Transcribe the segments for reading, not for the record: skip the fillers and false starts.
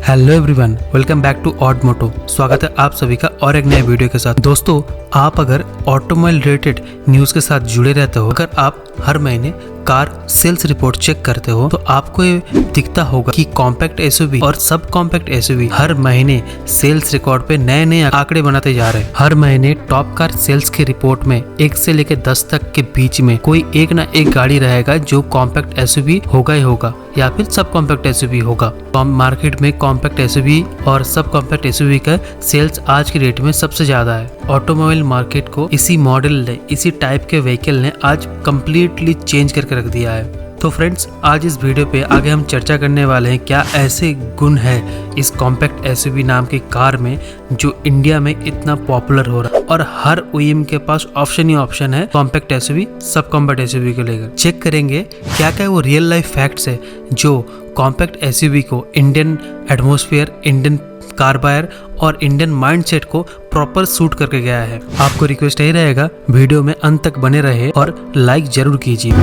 Hello everyone, welcome back to Odd Moto. स्वागत है आप सभी का और एक नए वीडियो के साथ। दोस्तों, आप अगर ऑटोमोबाइल रिलेटेड न्यूज़ के साथ जुड़े रहते हो, अगर आप हर महीने कार सेल्स रिपोर्ट चेक करते हो तो आपको ये दिखता होगा कि कॉम्पैक्ट एसयूवी और सब कॉम्पैक्ट एसयूवी हर महीने सेल्स रिकॉर्ड पे नए नए आंकड़े बनाते जा रहे हैं। हर महीने टॉप कार सेल्स की रिपोर्ट में 1 से लेकर 10 तक के बीच में कोई एक ना एक गाड़ी रहेगा जो कॉम्पैक्ट एसयूवी होगा ही होगा या फिर सब कॉम्पैक्ट एसयूवी होगा। मार्केट में कॉम्पैक्ट एसयूवी और सब कॉम्पैक्ट एसयूवी का सेल्स आज की डेट में सबसे ज्यादा है। ऑटोमोबाइल मार्केट को इसी मॉडल ने, इसी टाइप के व्हीकल ने आज कम्प्लीटली चेंज करके रख दिया है। तो फ्रेंड्स, आज इस वीडियो पे आगे हम चर्चा करने वाले हैं क्या ऐसे गुण है इस कॉम्पैक्ट एसयूवी नाम की कार में जो इंडिया में इतना पॉपुलर हो रहा है और हर ओईएम के पास ऑप्शन ही ऑप्शन है compact SUV sub compact SUV को लेकर। चेक करेंगे क्या क्या वो रियल लाइफ फैक्ट्स है जो कॉम्पैक्ट एसयूवी को Indian atmosphere, Indian car buyer और इंडियन माइंडसेट को प्रॉपर सूट करके गया है। आपको रिक्वेस्ट यही रहेगा वीडियो में अंत तक बने रहे और लाइक जरूर कीजिए।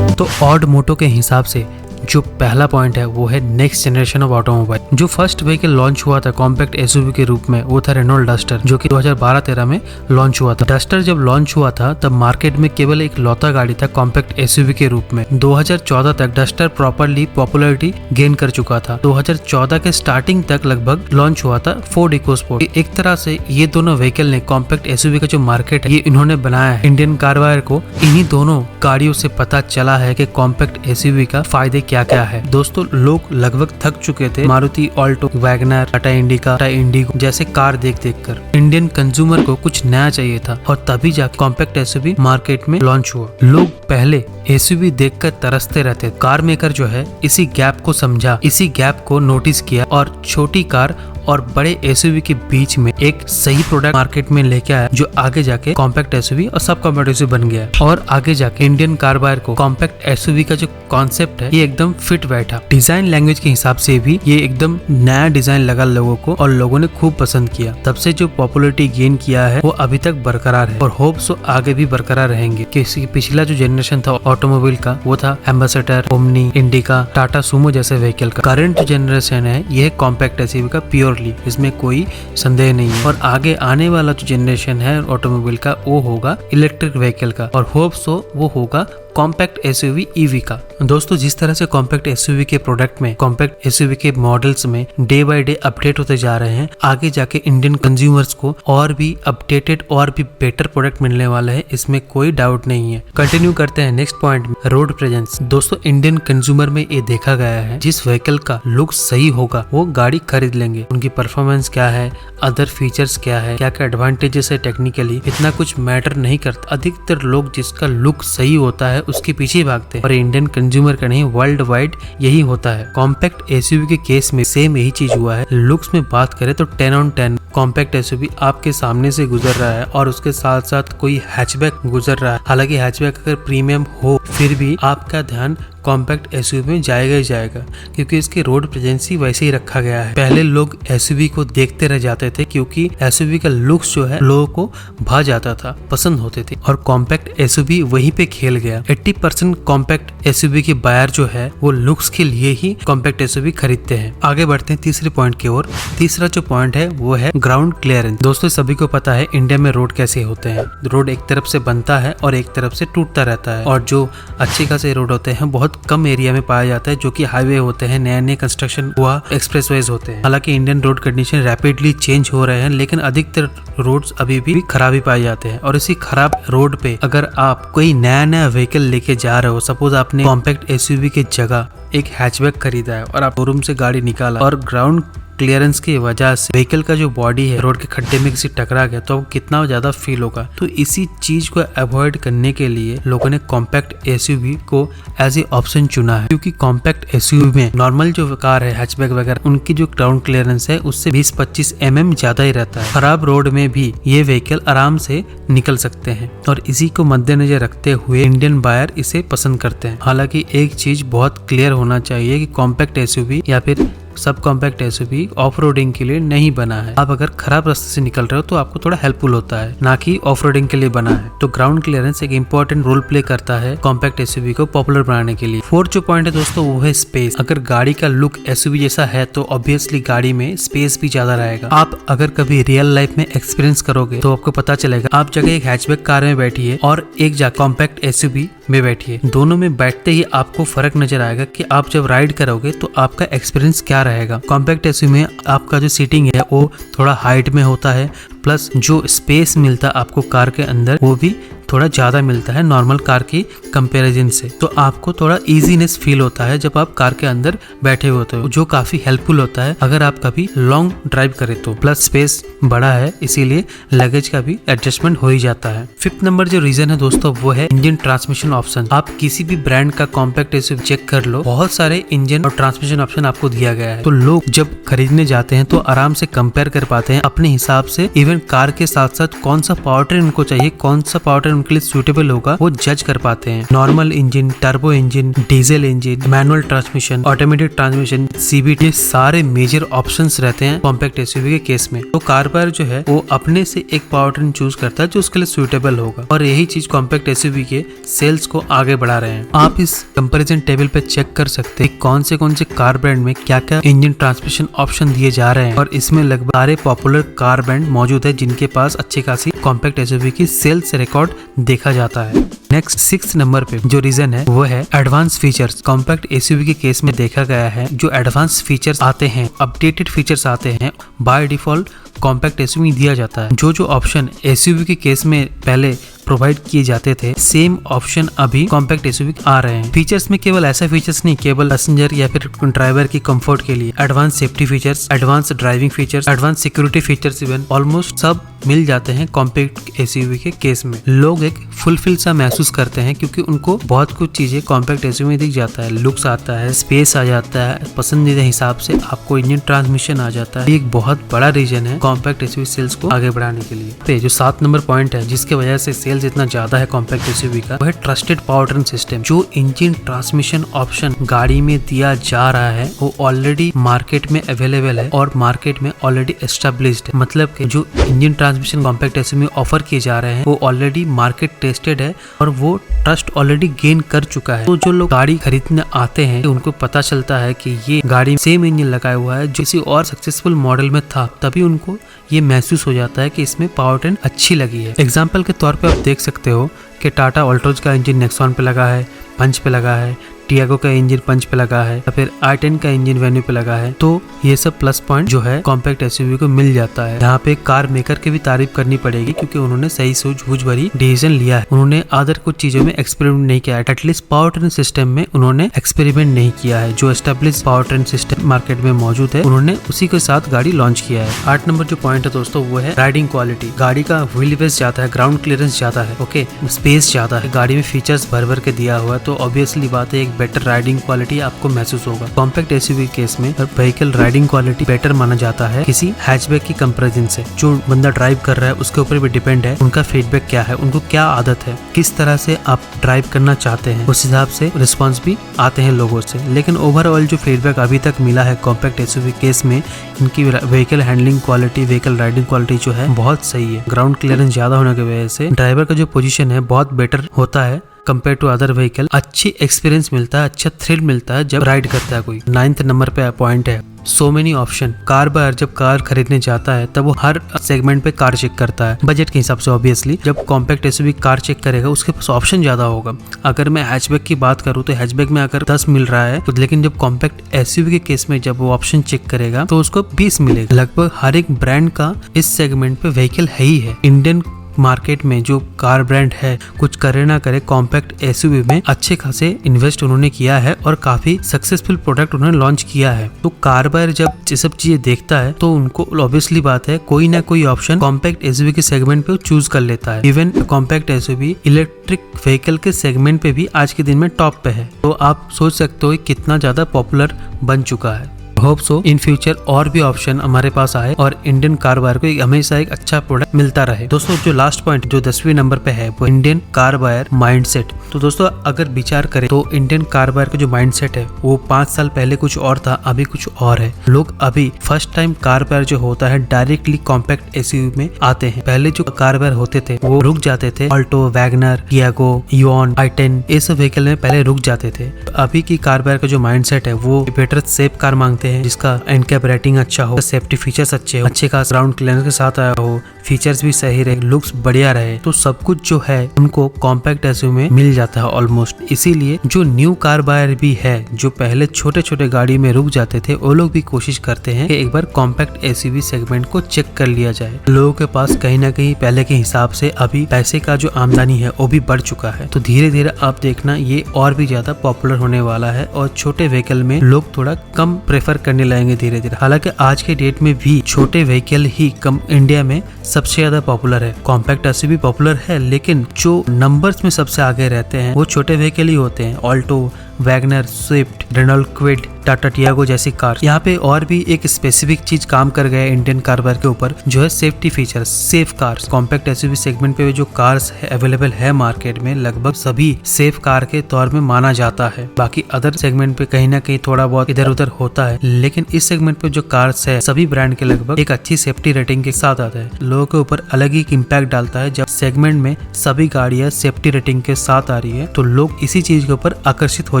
तो ऑड मोटो के हिसाब से जो पहला पॉइंट है वो है नेक्स्ट जनरेशन ऑफ ऑटोमोबाइल। जो फर्स्ट व्हीकल लॉन्च हुआ था कॉम्पैक्ट एसयूवी के रूप में वो था रेनॉल्ट डस्टर, जो कि 2012-13 में लॉन्च हुआ था। डस्टर जब लॉन्च हुआ था तब मार्केट में केवल एक लौता गाड़ी था कॉम्पैक्ट एसयूवी के रूप में। 2014 तक डस्टर प्रॉपरली पॉपुलैरिटी गेन कर चुका था। 2014 के स्टार्टिंग तक लगभग लॉन्च हुआ था फोर्ड इकोस्पोर्ट। एक तरह से ये दोनों व्हीकल ने कॉम्पैक्ट एसयूवी का जो मार्केट है ये इन्होंने बनाया है। इंडियन कार बायर को इन्हीं दोनों गाड़ियों से पता चला है कि कॉम्पैक्ट एसयूवी का फायदे क्या है। दोस्तों, लोग लगभग थक चुके थे Maruti Alto, Wagner, Tata Indigo जैसे कार देख कर। इंडियन कंज्यूमर को कुछ नया चाहिए था और तभी जाके कॉम्पैक्ट एसयूवी मार्केट में लॉन्च हुआ। लोग पहले एसयूवी देखकर तरसते रहते। कार मेकर जो है इसी गैप को समझा, इसी गैप को नोटिस किया और छोटी कार और बड़े एसयूवी के बीच में एक सही प्रोडक्ट मार्केट में लेके आया जो आगे जाके कॉम्पैक्ट एसयूवी और सब कॉम्पैक्ट एसयूवी बन गया और आगे जाके इंडियन कार बायर को कॉम्पैक्ट एसयूवी का जो कॉन्सेप्ट है ये एकदम फिट बैठा। डिजाइन लैंग्वेज के हिसाब से भी ये एकदम नया डिजाइन लगा लोगों को और लोगों ने खूब पसंद किया। तब से जो पॉपुलैरिटी गेन किया है वो अभी तक बरकरार है और होप सो आगे भी बरकरार रहेंगे। क्योंकि पिछला जो जनरेशन था ऑटोमोबाइल का वो था ambassador, omni, indica, Tata Sumo जैसे व्हीकल का। करंट जनरेशन है ये कॉम्पैक्ट एसयूवी का प्योर, इसमें कोई संदेह नहीं है। और आगे आने वाला जो जनरेशन है ऑटोमोबाइल का वो होगा इलेक्ट्रिक व्हीकल का और होप सो वो होगा कॉम्पैक्ट एसयूवी ईवी का। दोस्तों, जिस तरह से कॉम्पैक्ट एसयूवी के प्रोडक्ट में, कॉम्पैक्ट एसयूवी के मॉडल्स में डे बाय डे अपडेट होते जा रहे हैं, आगे जाके इंडियन कंज्यूमर्स को और भी अपडेटेड और भी बेटर प्रोडक्ट मिलने वाला है, इसमें कोई डाउट नहीं है। कंटिन्यू करते हैं नेक्स्ट पॉइंट में, रोड प्रेजेंस। दोस्तों, इंडियन कंज्यूमर में ये देखा गया है जिस व्हीकल का लुक सही होगा वो गाड़ी खरीद लेंगे। उनकी परफॉर्मेंस क्या है, अदर फीचर्स क्या है, क्या क्या एडवांटेजेस है, टेक्निकली इतना कुछ मैटर नहीं करता। अधिकतर लोग जिसका लुक सही होता है उसके पीछे भागते हैं और इंडियन कंज्यूमर का नहीं, वर्ल्ड वाइड यही होता है। कॉम्पैक्ट एसयूवी के केस में सेम यही चीज हुआ है। लुक्स में बात करें तो 10 on 10 कॉम्पैक्ट एसयूवी आपके सामने से गुजर रहा है और उसके साथ साथ कोई हैचबैक गुजर रहा है। हालांकि हैचबैक अगर प्रीमियम हो फिर भी आपका ध्यान कॉम्पैक्ट एसयूवी में जाएगा ही जाएगा क्योंकि इसकी रोड प्रेजेंसी वैसे ही रखा गया है। पहले लोग एसयूवी को देखते रह जाते थे क्योंकि एसयूवी का लुक्स जो है लोगों को भा जाता था, पसंद होते थे और कॉम्पैक्ट एसयूवी वहीं पे खेल गया। 80% कॉम्पैक्ट एसयूवी के बायर जो है वो लुक्स के लिए ही कॉम्पैक्ट एसयूवी खरीदते हैं। आगे बढ़ते हैं तीसरे पॉइंट की ओर। तीसरा जो पॉइंट है वो है ग्राउंड क्लियरेंस। दोस्तों, सभी को पता है इंडिया में रोड कैसे होते हैं। रोड एक तरफ से बनता है और एक तरफ से टूटता रहता है और जो अच्छे खासे रोड होते हैं बहुत कम एरिया में पाया जाता है, जो कि हाईवे होते हैं, नए नए कंस्ट्रक्शन हुआ एक्सप्रेसवेज होते हैं। हालांकि Indian road condition rapidly change हो रहे हैं लेकिन अधिकतर रोड्स अभी भी खराब ही पाए जाते हैं और इसी खराब रोड पे अगर आप कोई नया व्हीकल लेके जा रहे हो, सपोज आपने कॉम्पैक्ट एसयूवी की जगह एक हैचबैक खरीदा है और आप शोरूम से गाड़ी निकाला और ग्राउंड क्लियरेंस की वजह से व्हीकल का जो बॉडी है रोड के खड्डे में किसी टकरा गया तो कितना ज्यादा फील होगा। तो इसी चीज को अवॉइड करने के लिए लोगों ने कॉम्पैक्ट एसयूवी को एज ए ऑप्शन चुना है क्योंकि कॉम्पैक्ट एसयूवी में नॉर्मल जो कार है हैचबैक वगैरह उनकी जो ग्राउंड क्लियरेंस है उससे 20-25 mm ज्यादा ही रहता है। खराब रोड में भी ये व्हीकल आराम से निकल सकते हैं और इसी को मद्देनजर रखते हुए इंडियन बायर इसे पसंद करते हैं। हालांकि एक चीज बहुत क्लियर होना चाहिए कि कॉम्पैक्ट एसयूवी या फिर sub compact SUV off roading के लिए नहीं बना है। आप अगर खराब रास्ते से निकल रहे हो तो आपको थोड़ा हेल्पफुल होता है, ना कि ऑफ रोडिंग के लिए बना है। तो ग्राउंड क्लियरेंस एक इंपॉर्टेंट रोल प्ले करता है कॉम्पैक्ट एसयूवी को पॉपुलर बनाने के लिए। फोर्थ जो पॉइंट है दोस्तों वो है स्पेस। अगर गाड़ी का लुक एसयूवी जैसा है तो ऑब्वियसली गाड़ी में स्पेस भी ज्यादा रहेगा। आप अगर कभी रियल लाइफ में एक्सपीरियंस करोगे तो आपको पता चलेगा, आप जगह एक हैचबैक कार में बैठिए और एक जगह कॉम्पैक्ट एसयूवी में बैठिए, दोनों में बैठते ही आपको फर्क नजर आएगा कि आप जब राइड करोगे तो आपका एक्सपीरियंस क्या रहेगा। कॉम्पैक्ट एसयूवी में आपका जो सीटिंग है वो थोड़ा हाइट में होता है, प्लस जो स्पेस मिलता है आपको कार के अंदर वो भी थोड़ा ज्यादा मिलता है नॉर्मल कार की कंपैरिजन से। तो आपको थोड़ा इजीनेस फील होता है जब आप कार के अंदर बैठे होते हो, जो काफी हेल्पफुल होता है अगर आप कभी लॉन्ग ड्राइव करें तो। प्लस स्पेस बड़ा है इसीलिए लगेज का भी एडजस्टमेंट हो ही जाता है। फिफ्थ नंबर जो रीजन है दोस्तों वो है इंजन ट्रांसमिशन ऑप्शन। आप किसी भी ब्रांड का कॉम्पैक्ट एसयूवी चेक कर लो, बहुत सारे इंजन और ट्रांसमिशन ऑप्शन आपको दिया गया है। तो लोग जब खरीदने जाते हैं तो आराम से कंपेयर कर पाते हैं अपने हिसाब से। इवन कार के साथ साथ कौन सा पावर ट्रेन उनको चाहिए, कौन सा पावर ट्रेन उनके लिए सूटेबल होगा वो जज कर पाते हैं। Normal engine, turbo engine, diesel engine, manual transmission, automatic transmission, CBT, ये सारे मेजर ऑप्शंस रहते हैं कॉम्पैक्ट एसयूवी के केस में। तो कार पर जो है वो अपने से एक पावर ट्रेन चूज करता है जो उसके लिए सूटेबल होगा, और यही चीज कॉम्पैक्ट एसयूवी के सेल्स को आगे बढ़ा रहे हैं। आप इस कंपैरिजन टेबल पे चेक कर सकते हैं कौन से कार ब्रांड में क्या क्या इंजन ट्रांसमिशन ऑप्शन दिए जा रहे हैं, और इसमें लगभग सारे पॉपुलर कार ब्रांड मौजूद है जिनके पास अच्छी खासी कॉम्पैक्ट एसयूवी की सेल्स रिकॉर्ड देखा जाता है। नेक्स्ट 6th नंबर पे जो रीजन है वो है एडवांस फीचर्स। कॉम्पैक्ट एसयूवी के केस में देखा गया है जो एडवांस फीचर्स आते हैं, अपडेटेड फीचर्स आते हैं, बाय डिफॉल्ट कॉम्पैक्ट एसयूवी दिया जाता है। जो ऑप्शन एसयूवी के केस में पहले प्रोवाइड किए जाते थे, सेम ऑप्शन अभी कॉम्पैक्ट एसयूवी आ रहे हैं। फीचर्स में केवल ऐसा फीचर्स नहीं, केवल पैसेंजर या फिर ड्राइवर की कंफर्ट के लिए advance safety features, advance driving features, advance security features, even almost सब मिल जाते हैं कॉम्पैक्ट एसयूवी के केस में। लोग एक फुलफिल सा महसूस करते हैं क्योंकि उनको बहुत कुछ चीजें कॉम्पैक्ट एसयूवी में दिख जाता है, लुक्स आता है, स्पेस आ जाता है, पसंदीदा हिसाब से आपको इंजन ट्रांसमिशन आ जाता है। एक बहुत बड़ा रीजन है कॉम्पैक्ट एसयूवी सेल्स को आगे बढ़ाने के लिए। तो जो 7 नंबर पॉइंट है जिसके वजह से सेल्स इतना ज्यादा है कॉम्पैक्ट एसयूवी का, वो है ट्रस्टेड पावर ट्रेन सिस्टम। जो इंजन ट्रांसमिशन ऑप्शन गाड़ी में दिया जा रहा है वो ऑलरेडी मार्केट में अवेलेबल है और मार्केट में ऑलरेडी एस्टेब्लिश्ड है। मतलब कि जो इंजन ट्रांसमिशन कॉम्पैक्ट एसयूवी में ऑफर किए जा रहे हैं वो ऑलरेडी मार्केट टेस्टेड है और वो ट्रस्ट ऑलरेडी गेन कर चुका है। तो जो लोग गाड़ी खरीदने आते हैं उनको पता चलता है कि ये गाड़ी सेम इंजन लगाया हुआ है जो किसी और सक्सेसफुल मॉडल में था, तभी उनको ये महसूस हो जाता है कि इसमें पावर ट्रेन अच्छी लगी है। एग्जाम्पल के तौर पे आप देख सकते हो कि टाटा अल्ट्रोज का इंजन नेक्सॉन पे लगा है, पंच पे लगा है, टियागो का इंजन पंच पे लगा है, या फिर i10 का इंजन वेन्यू पे लगा है। तो ये सब प्लस पॉइंट जो है कॉम्पैक्ट एसयूवी को मिल जाता है। यहाँ पे कार मेकर की भी तारीफ करनी पड़ेगी क्योंकि उन्होंने सही सूझबूझ भरी डिसीजन लिया है। उन्होंने अदर कुछ चीजों में एक्सपेरिमेंट नहीं किया है, एटलीस्ट पावर ट्रेन सिस्टम में उन्होंने एक्सपेरिमेंट नहीं किया है। जो establish power train system market में मौजूद है उन्होंने उसी के साथ गाड़ी लॉन्च किया है। 8 नंबर जो पॉइंट है दोस्तों वो है राइडिंग क्वालिटी। गाड़ी का व्हील बेस ज्यादा है, ग्राउंड क्लियरेंस ज्यादा है, ओके, स्पेस ज्यादा है, गाड़ी में फीचर्स भर भर के दिया हुआ है, तो ऑब्वियसली बात है एक बेटर राइडिंग क्वालिटी आपको महसूस होगा। कॉम्पैक्ट एसयूवी केस में व्हीकल राइडिंग क्वालिटी बेटर माना जाता है किसी हैचबैक की कंपैरिजन से। जो बंदा ड्राइव कर रहा है उसके ऊपर भी डिपेंड है उनका फीडबैक क्या है, उनको क्या आदत है, किस तरह से आप ड्राइव करना चाहते हैं, उस हिसाब से रिस्पॉन्स भी आते हैं लोगों से। लेकिन ओवरऑल जो फीडबैक अभी तक मिला है कॉम्पैक्ट एसयूवी केस में, इनकी vehicle handling quality, vehicle riding quality जो है बहुत सही है। ग्राउंड क्लियरेंस ज्यादा होने की वजह से ड्राइवर का जो पोजीशन है बहुत बेटर होता है कंपेयर टू अदर व्हीकल। अच्छी एक्सपीरियंस मिलता है, अच्छा थ्रिल मिलता है जब राइड करता है कोई। 9th नंबर पे पॉइंट है so many option. Car buyer जब कार खरीदने जाता है तब वो हर सेगमेंट पे कार चेक करता है बजट के हिसाब से। ऑब्वियसली जब कॉम्पैक्ट एसयूवी कार चेक करेगा उसके पास ऑप्शन ज्यादा होगा। अगर मैं हैचबैक की बात करूँ तो हैचबैक में अगर 10 मिल रहा है तो, लेकिन जब कॉम्पैक्ट एसयूवी के केस में जब वो ऑप्शन चेक करेगा तो उसको 20 मिलेगा। लगभग हर एक ब्रांड का इस सेगमेंट पे व्हीकल है ही है। इंडियन मार्केट में जो कार ब्रांड है कुछ करे ना करे कॉम्पैक्ट एसयूवी में अच्छे खासे इन्वेस्ट उन्होंने किया है और काफी सक्सेसफुल प्रोडक्ट उन्होंने लॉन्च किया है। तो कार बायर जब ये सब चीजें देखता है तो उनको ऑब्वियसली बात है कोई ना कोई ऑप्शन कॉम्पैक्ट एसयूवी के सेगमेंट पे चूज कर लेता है। Even compact SUV electric vehicle के सेगमेंट पे भी आज के दिन में टॉप पे है। तो आप सोच सकते हो कितना ज्यादा पॉपुलर बन चुका है। होप सो इन फ्यूचर और भी ऑप्शन हमारे पास आए और इंडियन कार बायर को हमेशा एक अच्छा प्रोडक्ट मिलता रहे। दोस्तों जो लास्ट पॉइंट जो 10वें नंबर पे है वो इंडियन कार बायर माइंडसेट। तो दोस्तों अगर विचार करें तो इंडियन कार बायर का जो माइंडसेट है वो 5 साल पहले कुछ और था, अभी कुछ और है। लोग अभी फर्स्ट टाइम कार बायर जो होता है डायरेक्टली कॉम्पैक्ट एसयूवी में आते हैं। पहले जो कार बायर होते थे वो रुक जाते थे Alto, Wagner, Tiago, Eon, i10 ये सब व्हीकल में पहले रुक जाते थे। अभी की कार बायर का जो माइंडसेट है वो बेटर सेफ कार मांगते हैं जिसका एनकैप रेटिंग अच्छा हो, सेफ्टी फीचर्स अच्छे हो, अच्छे खास ग्राउंड क्लियरेंस के साथ आया हो, फीचर्स भी सही रहे, लुक्स बढ़िया रहे, तो सब कुछ जो है उनको कॉम्पैक्ट एसयूवी में मिल जाता है ऑलमोस्ट। इसीलिए जो न्यू कार बायर भी है जो पहले छोटे छोटे गाड़ी में रुक जाते थे वो लोग भी कोशिश करते हैं कि एक बार कॉम्पैक्ट एसयूवी सेगमेंट को चेक कर लिया जाए। लोगों के पास कहीं ना कहीं पहले के हिसाब से अभी पैसे का जो आमदनी है वो भी बढ़ चुका है, तो धीरे धीरे आप देखना ये और भी ज्यादा पॉपुलर होने वाला है और छोटे व्हीकल में लोग थोड़ा कम प्रेफर करने लगेंगे धीरे धीरे। हालांकि आज के डेट में भी छोटे व्हीकल ही कम इंडिया में सबसे ज्यादा पॉपुलर है। कॉम्पैक्ट एसयूवी पॉपुलर है लेकिन जो नंबर्स में सबसे आगे रहते हैं वो छोटे व्हीकल ही होते हैं। Alto, WagonR, Swift, Renault Kwid, Tata Tiago जैसी कार। यहाँ पे और भी एक स्पेसिफिक चीज काम कर गया है इंडियन कार बायर के ऊपर जो है safety features, safe cars. Compact SUV segment पे जो कार्स अवेलेबल है मार्केट में लगभग सभी सेफ कार के तौर में माना जाता है। बाकी अदर सेगमेंट पे कहीं ना कहीं थोड़ा बहुत इधर उधर होता है, लेकिन इस सेगमेंट पे जो कार्स है सभी ब्रांड के लगभग एक अच्छी सेफ्टी रेटिंग के साथ आता है। लोगों के ऊपर अलग ही इम्पैक्ट डालता है जब सेगमेंट में सभी गाड़ियां सेफ्टी रेटिंग के साथ आ रही है, तो लोग इसी चीज के ऊपर आकर्षित हो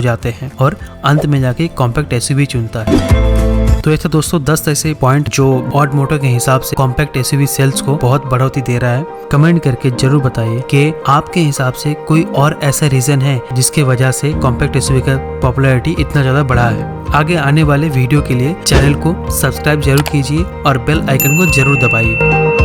जाते हैं और अंत में जाके कॉम्पैक्ट एसयूवी चुनता है। तो ऐसे दोस्तों 10 ऐसे पॉइंट जो ऑड मोटर के हिसाब से कॉम्पैक्ट एसयूवी सेल्स को बहुत बढ़ोतरी दे रहा है। कमेंट करके जरूर बताइए कि आपके हिसाब से कोई और ऐसा रीजन है जिसके वजह से कॉम्पैक्ट एसयूवी का पॉपुलैरिटी इतना ज्यादा बढ़ा है। आगे आने वाले वीडियो के लिए चैनल को सब्सक्राइब जरूर कीजिए और बेल आइकन को जरूर दबाइए।